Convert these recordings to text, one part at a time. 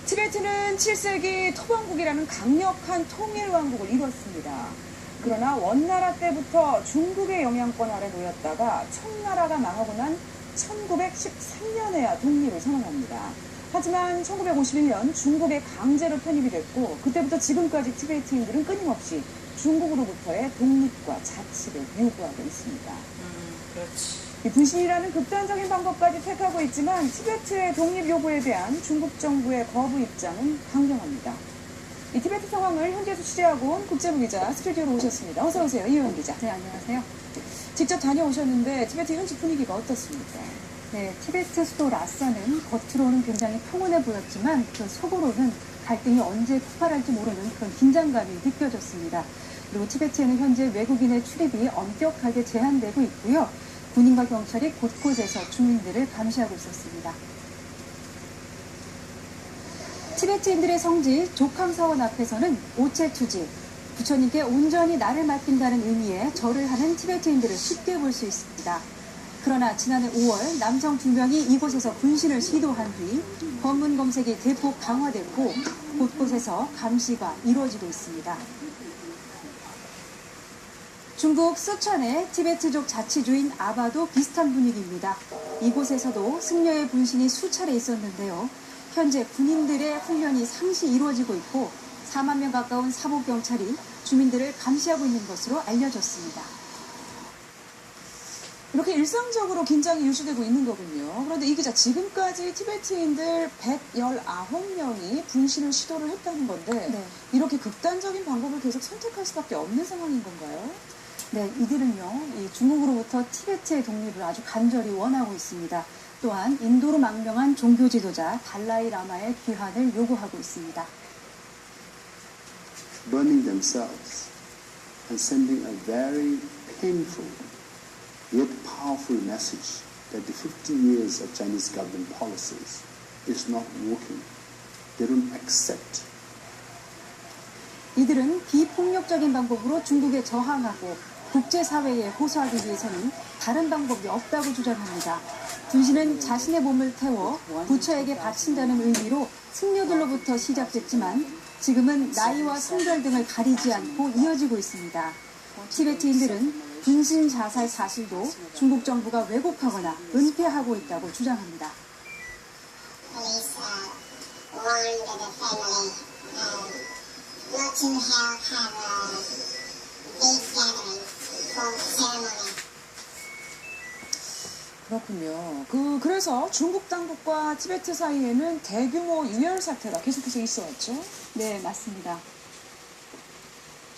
티베트는 7세기 토방국이라는 강력한 통일왕국을 이뤘습니다. 그러나 원나라 때부터 중국의 영향권 아래 놓였다가 청나라가 망하고 난 1913년에야 독립을 선언합니다. 하지만 1951년 중국에 강제로 편입이 됐고 그때부터 지금까지 티베트인들은 끊임없이 중국으로부터의 독립과 자치를 요구하고 있습니다. 그렇지. 분신이라는 극단적인 방법까지 택하고 있지만 티베트의 독립 요구에 대한 중국 정부의 거부 입장은 강경합니다. 이 티베트 상황을 현지에서 취재하고 온 국제부 기자 스튜디오로 오셨습니다. 어서 오세요, 이효영 기자. 네, 안녕하세요. 직접 다녀오셨는데 티베트 현지 분위기가 어떻습니까? 네, 티베트 수도 라싸는 겉으로는 굉장히 평온해 보였지만 그 속으로는 갈등이 언제 폭발할지 모르는 그런 긴장감이 느껴졌습니다. 그리고 티베트에는 현재 외국인의 출입이 엄격하게 제한되고 있고요. 군인과 경찰이 곳곳에서 주민들을 감시하고 있었습니다. 티베트인들의 성지 조캉사원 앞에서는 오체투지, 부처님께 온전히 나를 맡긴다는 의미의 절을 하는 티베트인들을 쉽게 볼 수 있습니다. 그러나 지난해 5월 남성 2명이 이곳에서 분신을 시도한 뒤 검문 검색이 대폭 강화됐고 곳곳에서 감시가 이루어지고 있습니다. 중국 쓰촨의 티베트족 자치주인 아바도 비슷한 분위기입니다. 이곳에서도 승려의 분신이 수차례 있었는데요. 현재 군인들의 훈련이 상시 이루어지고 있고 4만 명 가까운 사복경찰이 주민들을 감시하고 있는 것으로 알려졌습니다. 이렇게 일상적으로 긴장이 유지되고 있는 거군요. 그런데 이 기자, 지금까지 티베트인들 119명이 분신을 시도를 했다는 건데 네. 이렇게 극단적인 방법을 계속 선택할 수밖에 없는 상황인 건가요? 네, 이들은요, 이 중국으로부터 티베트의 독립을 아주 간절히 원하고 있습니다. 또한 인도로 망명한 종교 지도자 달라이 라마의 귀환을 요구하고 있습니다. Burning themselves and sending a very painful yet powerful message that the 50 years of Chinese government policies is not working. They don't accept. 이들은 비폭력적인 방법으로 중국에 저항하고 국제사회에 호소하기 위해서는 다른 방법이 없다고 주장합니다. 분신은 자신의 몸을 태워 부처에게 바친다는 의미로 승려들로부터 시작됐지만 지금은 나이와 성별 등을 가리지 않고 이어지고 있습니다. 티베트인들은 분신 자살 사실도 중국 정부가 왜곡하거나 은폐하고 있다고 주장합니다. Police warned the family not to have a big gathering for ceremony. 그렇군요. 그래서 중국 당국과 티베트 사이에는 대규모 유혈 사태가 계속해서 있어왔죠? 네, 맞습니다.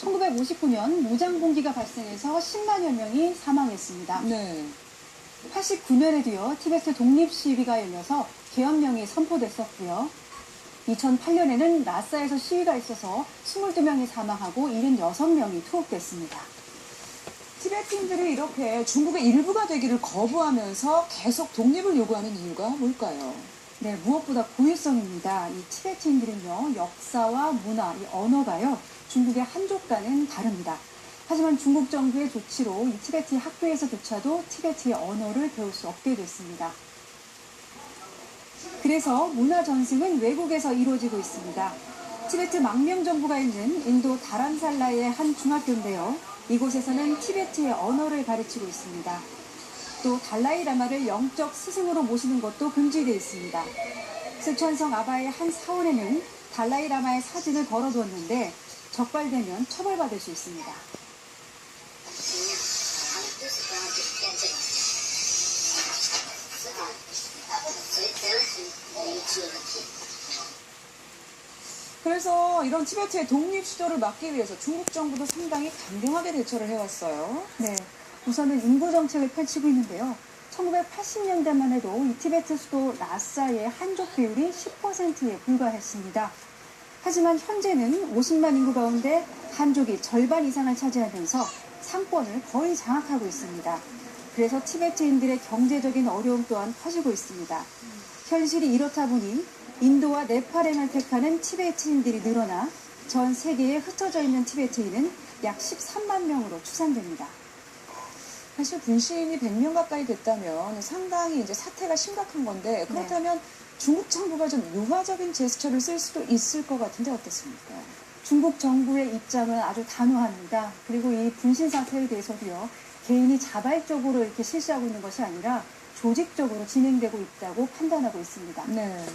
1959년 무장공기가 발생해서 10만여 명이 사망했습니다. 네. 89년에도요, 티베트 독립 시위가 열려서 계엄령이 선포됐었고요. 2008년에는 라싸에서 시위가 있어서 22명이 사망하고 76명이 투옥됐습니다. 티베트인들이 이렇게 중국의 일부가 되기를 거부하면서 계속 독립을 요구하는 이유가 뭘까요? 네, 무엇보다 고유성입니다. 이 티베트인들은요, 역사와 문화, 이 언어가요, 중국의 한족과는 다릅니다. 하지만 중국 정부의 조치로 이 티베트 학교에서조차도 티베트의 언어를 배울 수 없게 됐습니다. 그래서 문화 전승은 외국에서 이루어지고 있습니다. 티베트 망명 정부가 있는 인도 다람살라의 한 중학교인데요. 이곳에서는 티베트의 언어를 가르치고 있습니다. 또 달라이 라마를 영적 스승으로 모시는 것도 금지되어 있습니다. 쓰촨성 아바의 한 사원에는 달라이 라마의 사진을 걸어두었는데 적발되면 처벌받을 수 있습니다. 그래서 이런 티베트의 독립 시도를 막기 위해서 중국 정부도 상당히 강경하게 대처를 해왔어요. 네, 우선은 인구 정책을 펼치고 있는데요. 1980년대만 해도 이 티베트 수도 라싸의 한족 비율이 10%에 불과했습니다. 하지만 현재는 50만 인구 가운데 한족이 절반 이상을 차지하면서 상권을 거의 장악하고 있습니다. 그래서 티베트인들의 경제적인 어려움 또한 커지고 있습니다. 현실이 이렇다 보니 인도와 네팔행을 택하는 티베트인들이 늘어나 전 세계에 흩어져 있는 티베트인은 약 13만 명으로 추산됩니다. 사실 분신이 100명 가까이 됐다면 상당히 이제 사태가 심각한 건데 그렇다면 중국 정부가 좀 유화적인 제스처를 쓸 수도 있을 것 같은데 어떻습니까? 중국 정부의 입장은 아주 단호합니다. 그리고 이 분신 사태에 대해서도요, 개인이 자발적으로 이렇게 실시하고 있는 것이 아니라 조직적으로 진행되고 있다고 판단하고 있습니다. 네.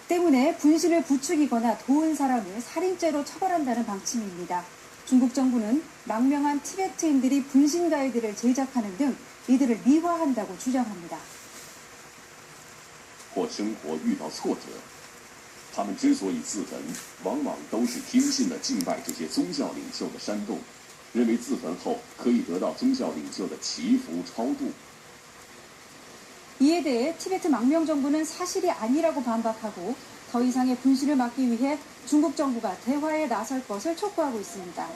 때문에 분신을 부추기거나 도운 사람을 살인죄로 처벌한다는 방침입니다. 중국 정부는 망명한 티베트인들이 분신 가이드를 제작하는 등 이들을 미화한다고 주장합니다. 或生活遇到挫折，他们之所以自焚，往往都是听信了敬拜这些宗教领袖的煽动，认为自焚后可以得到宗教领袖的祈福超度。 이에 대해 티베트 망명 정부는 사실이 아니라고 반박하고 더 이상의 분신을 막기 위해 중국 정부가 대화에 나설 것을 촉구하고 있습니다.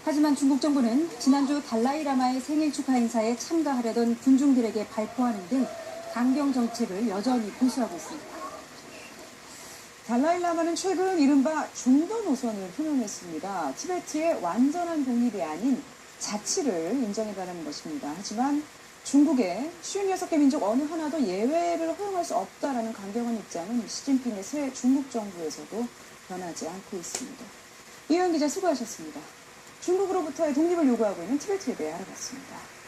하지만 중국 정부는 지난주 달라이라마의 생일 축하 행사에 참가하려던 군중들에게 발포하는 등 강경 정책을 여전히 고수하고 있습니다. 달라이라마는 최근 이른바 중도 노선을 표명했습니다. 티베트의 완전한 독립이 아닌 자치를 인정해달라는 것입니다. 하지만 중국의 56개 민족 어느 하나도 예외를 허용할 수 없다라는 강경한 입장은 시진핑의 새 중국 정부에서도 변하지 않고 있습니다. 이현 기자 수고하셨습니다. 중국으로부터의 독립을 요구하고 있는 티베트에 대해 알아봤습니다.